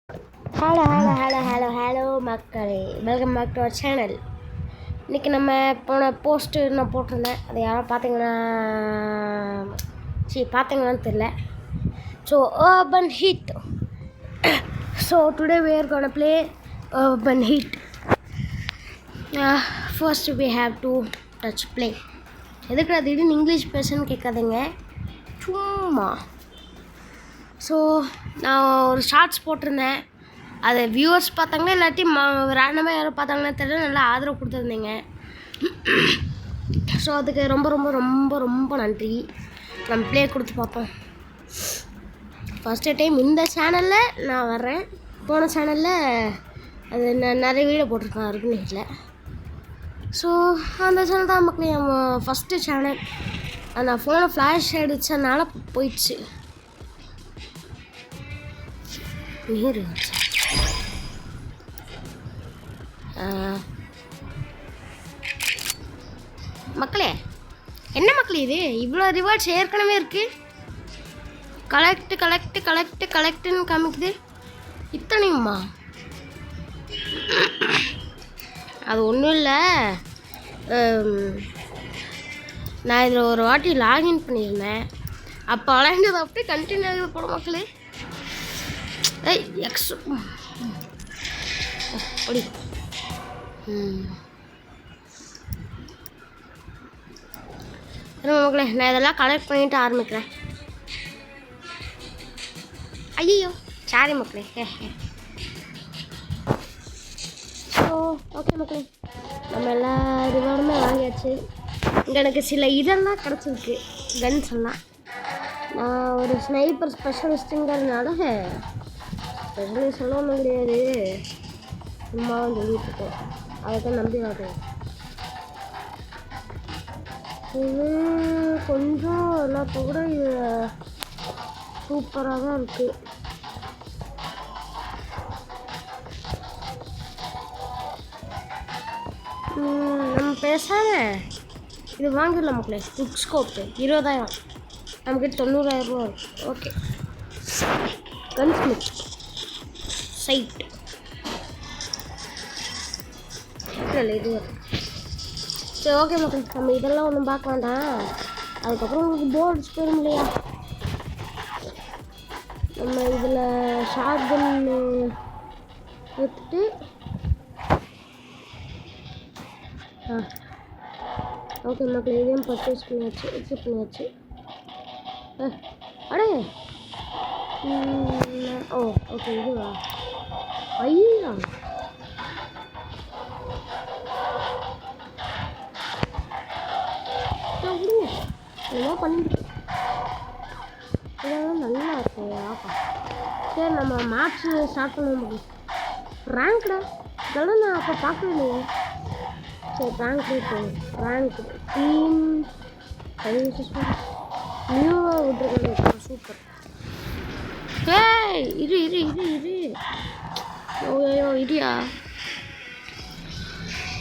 Hello மக்களே, welcome back to our channel. இன்றைக்கி நம்ம போன போஸ்ட்டு நான் போட்டிருந்தேன், அதை யாரும் பார்த்தீங்களான்னு தெரில. So urban heat. So today we are gonna play urban heat. First we have to touch play. எதுக்குடா திடீர்னு இங்கிலீஷ் பேசுன்னு கேட்காதீங்க, சும்மா. ஸோ நான் ஒரு ஷார்ட்ஸ் போட்டிருந்தேன், அதை வியூவர்ஸ் பார்த்தாங்களா இல்லாட்டி ரேண்டமாக யாரும் பார்த்தாங்கன்னா தெரியல, நல்லா ஆதரவு கொடுத்துருந்தீங்க. ஸோ அதுக்கு ரொம்ப ரொம்ப ரொம்ப ரொம்ப நன்றி. நம்ம ப்ளே கொடுத்து பார்ப்போம். ஃபஸ்ட்டு டைம் இந்த சேனலில் நான் வர்றேன். போன சேனலில் அது நான் நிறைய வீடியோ போட்டிருக்கேன் இருக்குன்னு வீட்டில். ஸோ அந்த சேனல் தான் மக்களே நம்ம ஃபஸ்ட்டு சேனல். அந்த ஃபோனை ஃப்ளாஷ் அடித்தனால போயிடுச்சு. நீர் மக்களே, என்ன மக்களே இது இவ்வளோ ரிவார்ட்ஸ் ஏற்கனவே இருக்குது. கலெக்டுன்னு காமிக்குது. இத்தனையுமா? அது ஒன்றும் இல்லை, நான் இதில் ஒரு வாட்டி லாகின் பண்ணியிருந்தேன். அப்போ விளையாண்டது அப்படியே கண்டினியூ ஆகுது போட மக்களே. எக்ஸ் அப்படி மக்களே, நான் இதெல்லாம் கலெக்ட் பண்ணிட்டு ஆரம்பிக்கிறேன். ஐயோ சாரி மக்களே. ஸோ ஓகே மக்களே, நம்ம எல்லா ரிவார்டுமே வாங்கியாச்சு. இங்கே எனக்கு சில இதெல்லாம் கிடச்சிருக்கு, கன்ஸ் எல்லாம். நான் ஒரு ஸ்னைப்பர் ஸ்பெஷலிஸ்ட்டுங்கிறதுனால ஸ்பெஷலிஸ்ட் எல்லாம் ஒன்றும் கிடையாது, சும்மா சொல்லிட்டு இருக்கேன். அதுதான் நம்பி காட்டுவேன். இது கொஞ்சம் எல்லாத்த கூட இது சூப்பராக தான் இருக்குது. நம்ம பேசாத இது வாங்கிடலாம் மக்களே. குக் ஸ்கோப்பு 20,000, நம்மக்கிட்ட 90,000 ரூபா இருக்குது. ஓகே, கன்ஸ்மித் சைட் இல்லை இது. சரி ஓகே மக்கள், நம்ம இதெல்லாம் ஒன்றும் பார்க்க வேண்டாம். அதுக்கப்புறம் உங்களுக்கு போர்ட்ஸ் போயிடும் இல்லையா. நம்ம இதில் ஷார்ட் கன் எடுத்துட்டு ஓகே மக்கள், இதையும் பர்ச்சேஸ் பண்ணியாச்சு, எக்ஸிட் பண்ணியாச்சு. அடே ஓ ஓகே, இதுவா? ஐயா இதெல்லாம் பண்ணிட்டு இதெல்லாம் நல்லா இருக்கு. ஆப்பா சரி, நம்ம மேட்ச்சு ஸ்டார்ட் பண்ணுவோம். ரேங்க்டா இதெல்லாம் நான் அப்போ பார்க்கவே இல்லையே. சரி ரேங்க் போகும். ரேங்க் டீம் நியூவாக விட்டுருக்காங்க, சூப்பர். ஏய் இரு ஓயோ இடியா,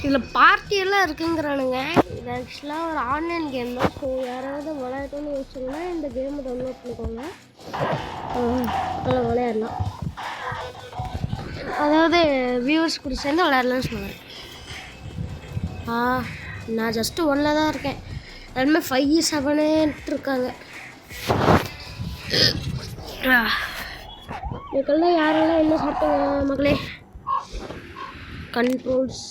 இதில் பார்ட்டியெல்லாம் இருக்குங்கிறானுங்க. இது ஆக்சுவலாக ஒரு ஆன்லைன் கேம் தான். ஸோ யாராவது விளையாடணும்னு யோசிச்சிங்கன்னா இந்த கேமை டவுன்லோட் பண்ணிக்கோங்க, அதில் விளையாடலாம். அதாவது வியூவர்ஸ் கூட சேர்ந்து விளையாடலாம்னு சொல்லுவேன். நான் ஜஸ்ட்டு 1ல் தான் இருக்கேன், எல்லாருமே 5, 7 இருக்காங்க. இதுக்கெல்லாம் யாரெல்லாம் என்ன சாப்பிட்டாங்க மக்களே? கண்ட்ரோல்ஸ்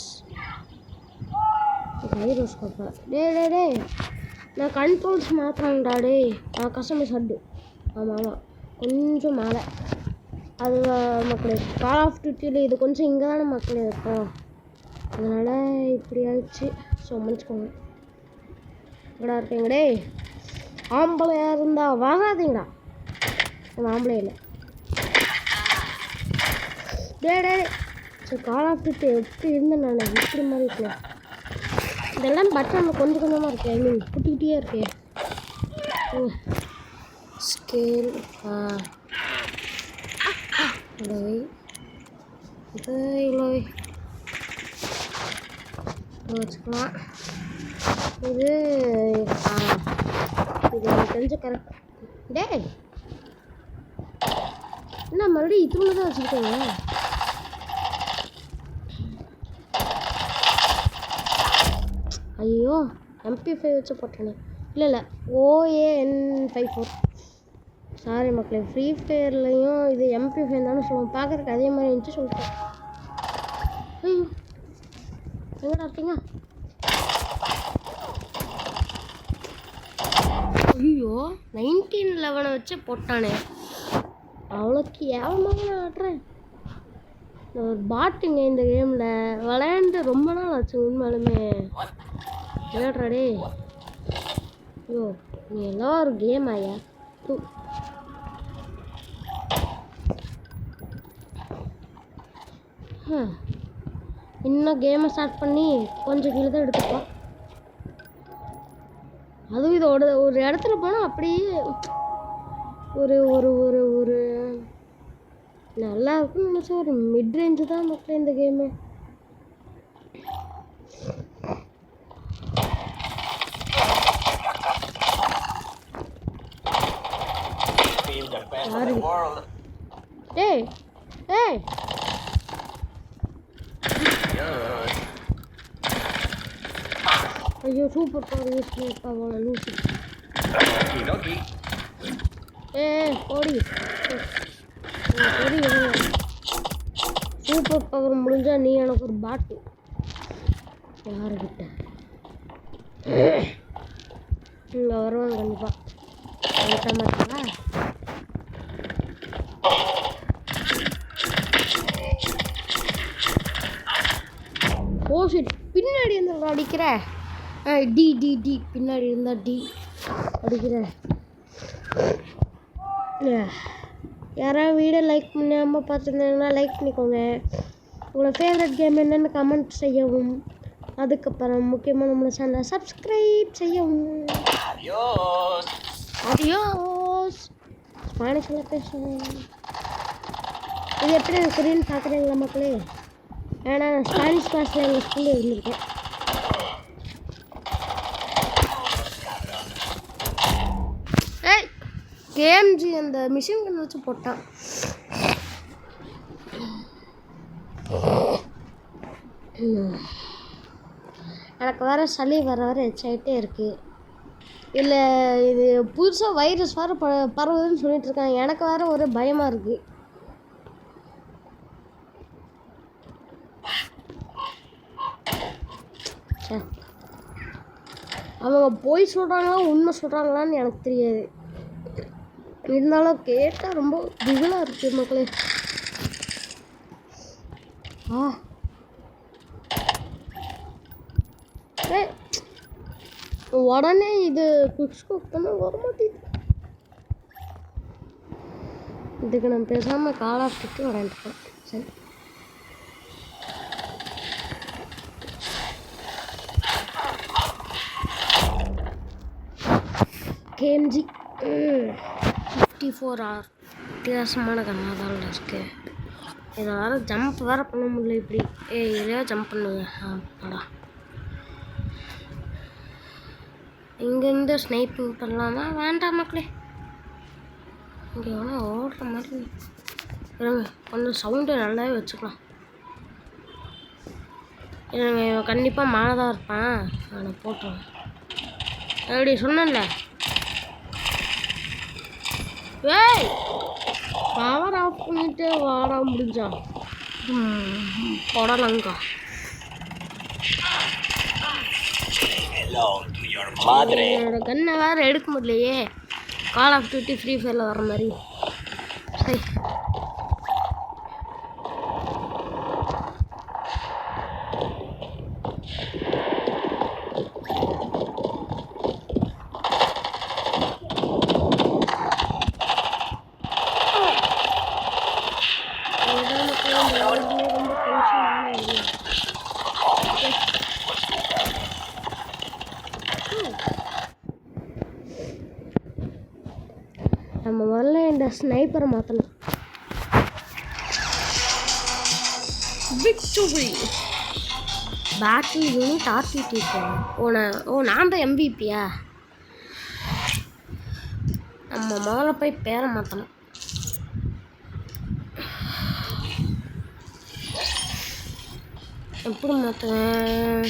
கைரோஸ்கோப்பா டே நான் கண்ட்ரோல்ஸ் மாற்றுறாங்கடா டே. கஸ்டமர் ஹட்டு, ஆமாம் கொஞ்சம் மேலே அது மக்களே. கால் ஆஃப் டியூட்டியில் இது கொஞ்சம் இங்கே தானே மக்களே இருக்கும், அதனால் இப்படி ஆயிடுச்சு. ஸோ மன்னிச்சுக்கோங்க. இங்கடா இருக்கீங்கடே, ஆம்பளையாக இருந்தால் வாங்காதீங்கடா. ஆம்பளை இல்லை டே. ஸோ கால் ஆஃப் டியூட்டி எப்படி இருந்தேன் நான், இப்படி மாதிரி இருக்கேன். இதெல்லாம் பட்டன் கொஞ்சம் கொஞ்சமாக இருக்கு, ஐ மீன் குட்டிக்கிட்டே இருக்கு. ஸ்கேல் இவ்வளோ வச்சுக்கலாம். இது எனக்கு தெரிஞ்ச கரெக்ட். டே என்ன மறுபடியும் இதுல தான் வச்சுருக்கேங்க. ஐயோ MP5 வச்சு போட்டேனே. இல்லை OAN54. சாரி மக்களே, ஃப்ரீ ஃபயர்லையும் இது MP5 தானே சொல்லுவோம். பார்க்குறதுக்கு அதே மாதிரி இருந்துச்சு சொல்லிட்டேன். ஐயோ எங்கடா இருக்கீங்க? ஐயோ 1911 வச்சு போட்டானே. அவ்வளோ கேவலமாக நான் ஆடுறேன். ஒரு பாட்டுங்க இந்த கேமில் விளையாண்டு ரொம்ப நாள் ஆச்சு உண்மையாலுமே. விளையாடுறாடே. ஐயோ நீ எல்லாம் ஒரு கேம் ஆயா. இன்னும் கேமை ஸ்டார்ட் பண்ணி கொஞ்சம் கீழே தான் எடுத்துப்போம். அதுவும் இதோட ஒரு இடத்துல போனால் அப்படியே ஒரு ஒரு ஒரு ஒரு நல்லா இருக்குன்னு நினச்சா ஒரு மிட் ரேஞ்சு தான் மக்களே இந்த கேமு. ஏய் ஏய் ஐயோ சூப்பர் பவர் யூஸ் பண்ணிருக்காங்க லூசி. ஓடி சூப்பர் பவர் முடிஞ்சா நீ எனக்கு ஒரு பாட்டு யாருக்கிட்ட இங்கே வருவாங்க கண்டிப்பாக. மாட்டீங்களா? ஓஷிட் பின்னாடி இருந்தா அடிக்கிற. டி டி டி பின்னாடி இருந்தா டி அடிக்கிற. யாராவது வீடியோ லைக் பண்ணாமல் பார்த்துருந்தீங்கன்னா லைக் பண்ணிக்கோங்க. உங்களோட ஃபேவரட் கேம் என்னென்னு கமெண்ட் செய்யவும். அதுக்கப்புறம் முக்கியமாக நம்மளோட சேனலை சப்ஸ்கிரைப் செய்யவும். அடியோஸ் ஸ்பானிஷில் பேசுவேன். இது எப்படி எனக்கு புரியுன்னு பார்க்குறீங்களா மக்களே? ஏன்னா நான் ஸ்பானிஷ் கிளாஸில் எங்கள் ஸ்கூலில் இருந்திருக்கேன். கேம்ஜி அந்த மிஷின் கன் வச்சு போட்டான். எனக்கு வேறு சளி வர எச்சாயிட்டே இருக்குது. இல்லை இது புதுசாக வைரஸ் வேறு பரவுதுன்னு சொல்லிட்டு இருக்காங்க. எனக்கு வேறு ஒரு பயமாக இருக்குது. அவங்க போய் சொல்கிறாங்களா உண்மை சொல்கிறாங்களான்னு எனக்கு தெரியாது. இருந்தாலும் கேட்டால் ரொம்ப திகிலாக இருக்குது மக்களே. உடனே இது குக் ஸ்கோப் பண்ண வர மாட்டேங்குது. இதுக்கு நான் பேசாமல் கால் ஆஃப் டியூட்டி விளையாண்டுப்பேன். சரி கேம்ஜி 54R வித்தியாசமான கண்ணாக தான் இருக்குது. இதை வேறு ஜம்ப் வேறு பண்ண முடியல. இப்படி இதையா ஜம்ப் பண்ணுங்க. அடா இங்கேருந்து ஸ்னைப்பிங் பண்ணலாமா? வேண்டாம் மக்களே. இங்கே எவ்வளோ ஓடுற மாதிரி இருங்க. கொஞ்சம் சவுண்டு நல்லாவே வச்சுக்கலாம். இல்லைங்க இவன் கண்டிப்பாக மானதாக இருப்பான். அவனை போட்டுருவேன். எப்படி சொன்னேன்ல. ஏய் பவர் ஆஃப் பண்ணிட்டு வாடா முடிஞ்சா போடலாங்கா. என்னோட கன்னை வேறு எடுக்க முடியலையே. கால் ஆஃப் டியூட்டி ஃப்ரீ ஃபயரில் வர மாதிரி. சரி நம்ம முதல்ல இந்த ஸ்னைப்பரை மாற்றணும். Victory battle unit RTT. நான் தான் MVP-யா? நம்ம முதல்ல போய் பேரை மாற்றணும். எப்படி மாற்றுவேன்?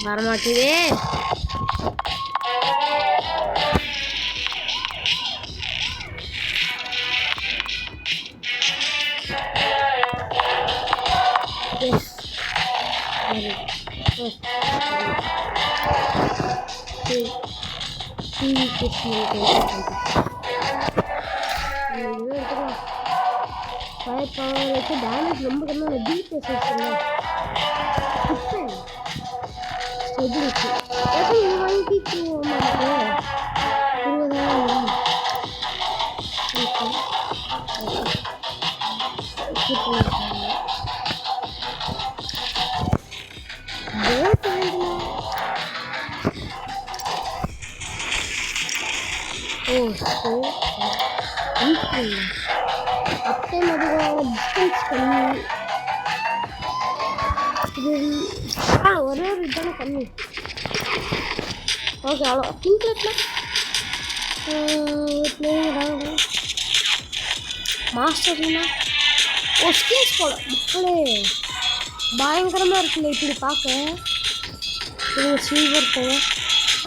வரமாட்டேதே. டேமேஜ் ரொம்ப கம்மியாக பீட் வச்சுருக்கேன். வாங்கிட்டு அப்போ டிஸ்டன்ஸ் கம்மி. ஒரே ஒரு இதுதானே கம்மி. ஓகே அவ்வளோ கிங்க்லெட்டில் மாஸ்டர்னா ஸ்கின்ஸ் போட மக்களே பயங்கரமாக இருக்குல்ல இப்படி பார்க்க. இது சில்வர் போகும்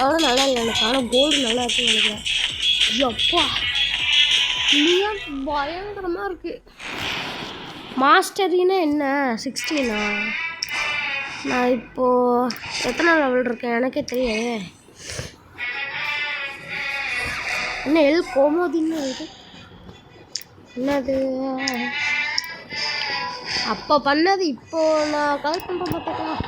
அவ்வளோ நல்லா இல்லை எனக்கு. ஆனால் கோல்டு நல்லா இருக்குன்னு நினைக்கிறேன். அப்பா இல்லையா பயங்கரமாக இருக்குது. மாஸ்டரின்னா என்ன 16ஆ? நான் இப்போது எத்தனை லெவல் இருக்கேன் எனக்கே தெரியாது. என்ன கோமோதின்னு இது என்னது? அப்போ பண்ணது இப்போ நான் கலெக்ட் பண்ண பார்த்துக்கலாம்.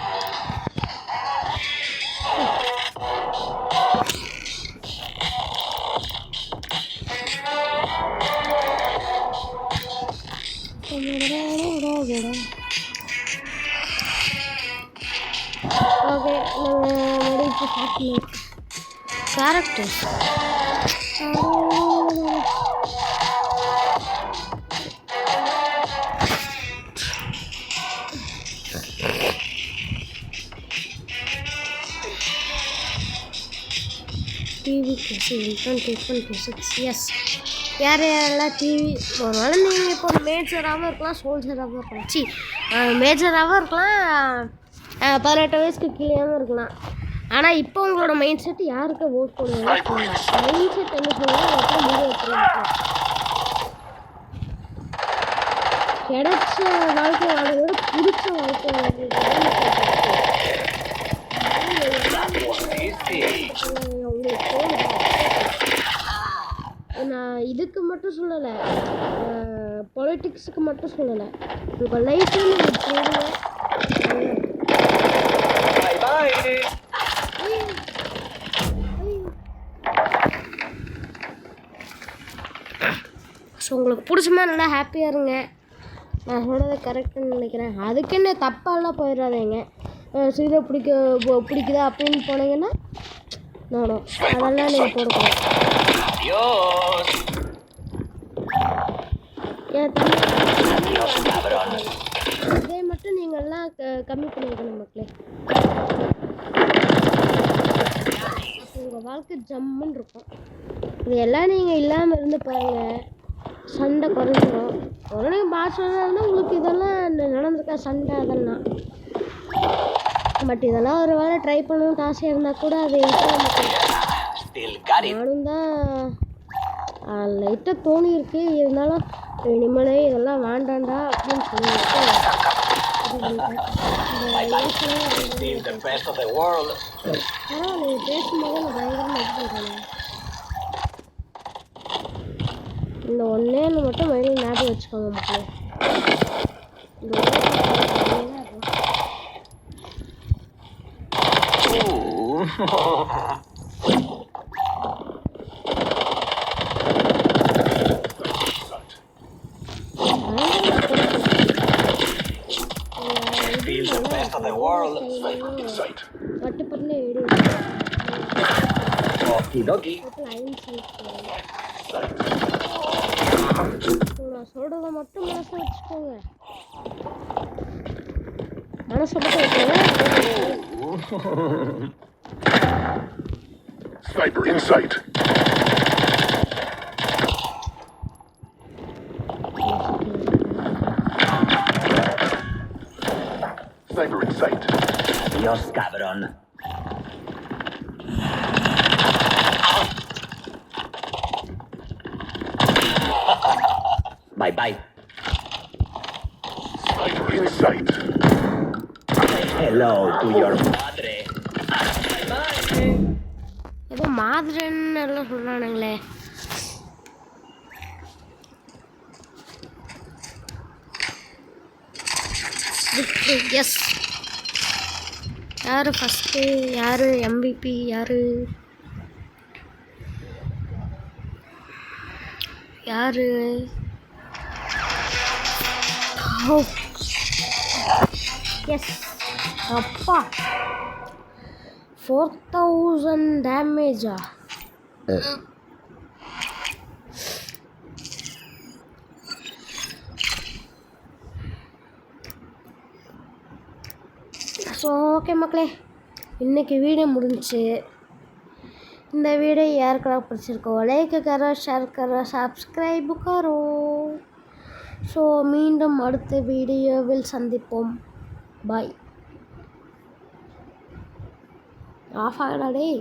ஓகே இப்போ பார்க்கணும் கேரக்டர்ஸ். TV 26 S. யார் யாரெல்லாம் டிவி ஒரு வேளை நீங்கள் இப்போ மேஜராகவும் இருக்கலாம் சோல்ஜராகவும் இருக்கலாம். மேஜராகவும் இருக்கலாம் 18 வயசுக்கு கீழேயாகவும் இருக்கலாம். ஆனால் இப்போ உங்களோட மைண்ட் செட் யாருக்கு ஓட் போடுவாங்க? மைண்ட் செட் என்ன சொல்லுவாங்க முடிவு வச்சுருக்கோம். கிடைச்ச வாழ்க்கை வாழ்றதோட பிடிச்ச வாழ்க்கை நான் இதுக்கு மட்டும் சொல்லலை, பொலிட்டிக்ஸுக்கு மட்டும் சொல்லலை, உங்கள் லைஃப்ல நீங்கள் போடுங்க. ஸோ உங்களுக்கு பிடிச்சமா நல்லா ஹாப்பியாக இருங்க. நான் சொல்கிறது கரெக்டுன்னு நினைக்கிறேன். அதுக்கு என்ன தப்பாலாம் போயிடாதீங்க. சீதை பிடிக்குதா அப்படின்னு போனீங்கன்னா நோனோ அதெல்லாம் நீங்கள் போடக்கூடாது. ஏன் இதே மட்டும் நீங்கள்லாம் கம்மி பண்ணிக்கணும் மக்களே. உங்கள் வாழ்க்கை ஜம்முன்னு இருக்கும். இது எல்லாம் நீங்கள் இல்லாமல் இருந்து பாருங்கள், சண்டை குறைஞ்சிடும். உடனே பாஷாக இருந்தால் உங்களுக்கு இதெல்லாம் நடந்திருக்கா சண்டை அதெல்லாம். பட் இதெல்லாம் ஒரு வேளை ட்ரை பண்ணணும்னு ஆசையாக இருந்தால் கூட அது நானும் தான் லைட்டாக தோணியிருக்கு. இருந்தாலும் இனிமேலே இதெல்லாம் வேண்டாண்டா அப்படின்னு சொல்லிட்டு நீங்கள் பேசும்போது நான் பயங்கரமாக எடுத்துக்கிறேன். இந்த ஒன்றே மட்டும் மைண்டில் ஞாபகம் வச்சுக்கோங்க மக்களே. இந்த பட்டுப்பட்டுல வீடியோ நான் சொல்கிறத மட்டும் மனசை வச்சுக்கோங்க. மனசை மட்டும் வச்சுக்கோங்க. sight. Dios, cabrón. Bye bye. Spider in sight. Hello to your madre. ஏதோ மாதிரின்னு எல்லாம் சொல்கிறானுங்களே. எஸ். யார் ஃபஸ்ட்டு, யார் MVP, யார் எஸ். அப்பா 4000 டேமேஜா? ஸோ ஓகே மக்களே, இன்றைக்கி வீடியோ முடிஞ்சிச்சு. இந்த வீடிयो யாருக்கெல்லாம் பிடிச்சிருக்கோ லைக் करो, शेयर करो, सब्सक्राइब करो. ஸோ மீண்டும் அடுத்த வீடியோவில் சந்திப்போம். பாய். ஆஃப் ஆகடா டேய்.